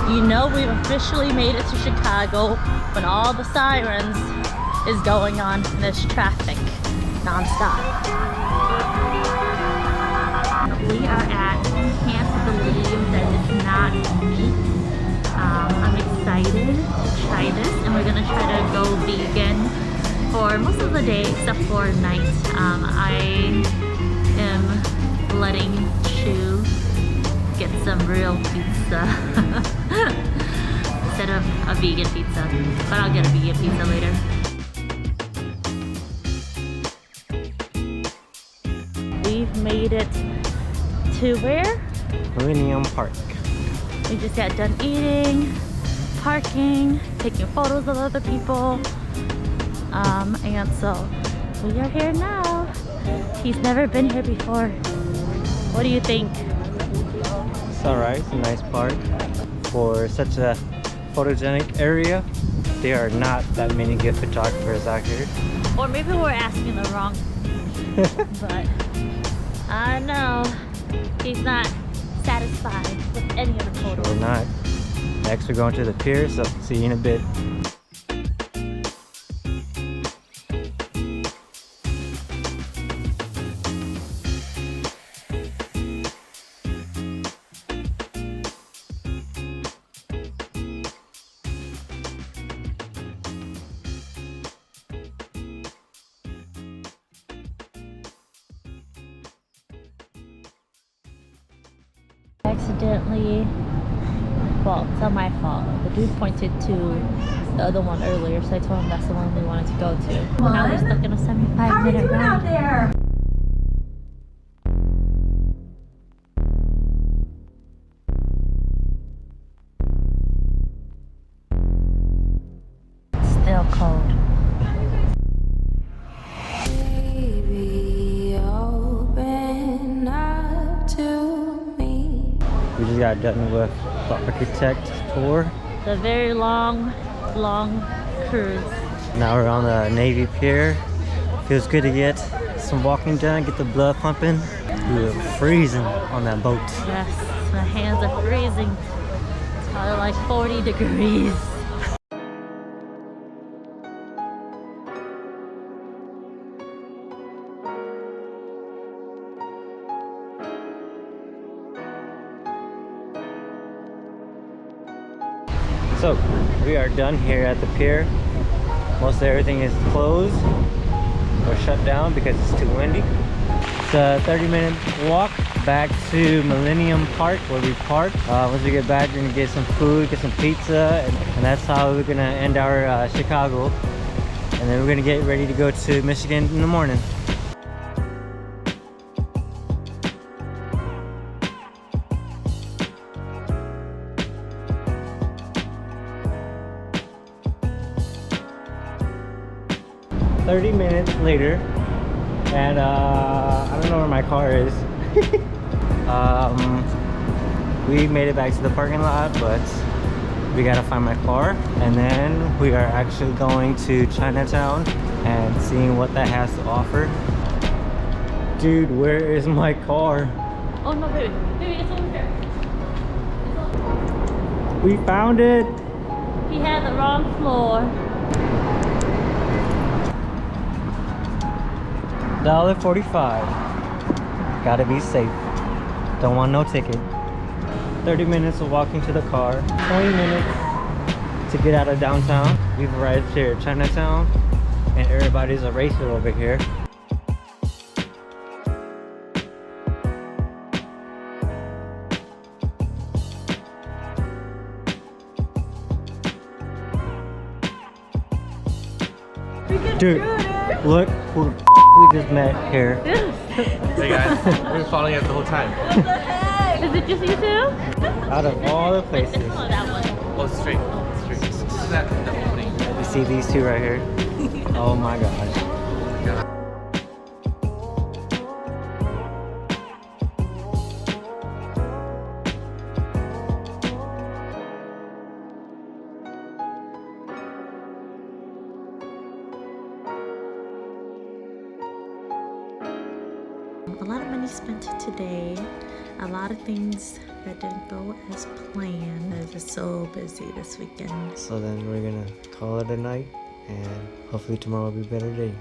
You know we've officially made it to Chicago when all the sirens is going on and there's traffic non-stop. We are at Can't Believe That It's Not Meat. I'm excited to try this, and we're gonna try to go vegan for most of the day except for night. I am letting Chu get some real pizza instead of a vegan pizza, but I'll get a vegan pizza later. We've made it to where? Uranium Park. We just got done eating, parking, taking photos of other people, and so we are here now. He's never been here before. What do you think? It's alright, it's a nice park. For such a photogenic area, there are not that many good photographers out here. Or maybe we're asking the wrong, but I know he's not satisfied with any of the photos. We're not. Next we're going to the pier, so see you in a bit. Accidentally, well, it's not my fault. The dude pointed to the other one earlier, so I told him that's the one we wanted to go to. Now we're stuck in a 75-minute ride. Out there? Still cold. We just got done with the architect tour. The very long cruise. Now we're on the Navy Pier. Feels good to get some walking done, get the blood pumping. We were freezing on that boat. Yes, my hands are freezing. It's probably like 40 degrees. So we are done here at the pier. Most of everything is closed or shut down because it's too windy. It's a 30-minute walk back to Uranium Park where we parked. Once we get back, we're gonna get some food, get some pizza, and that's how we're gonna end our Chicago. And then we're gonna get ready to go to Michigan in the morning. "30 minutes later, and I don't know where my car is." We made it back to the parking lot, but we gotta find my car, and then we are actually going to Chinatown and seeing what that has to offer. Dude, where is my car? Oh no, baby, it's over here. We found it. He had the wrong floor. $1.45. Gotta be safe. Don't want no ticket. 30 minutes of walking to the car. 20 minutes to get out of downtown. We've arrived here at Chinatown, and everybody's a racer over here. Dude, look who we just met here. Hey guys, we've been following it the whole time. What the heck? Is it just you two? Out of all the places. Oh, that one. Oh, straight. Straight. This is that the opening. You see these two right here? Oh my gosh. A lot of money spent today. a lot of things that didn't go as planned. I was just so busy this weekend. So then we're gonna call it a night, and hopefully tomorrow will be a better day.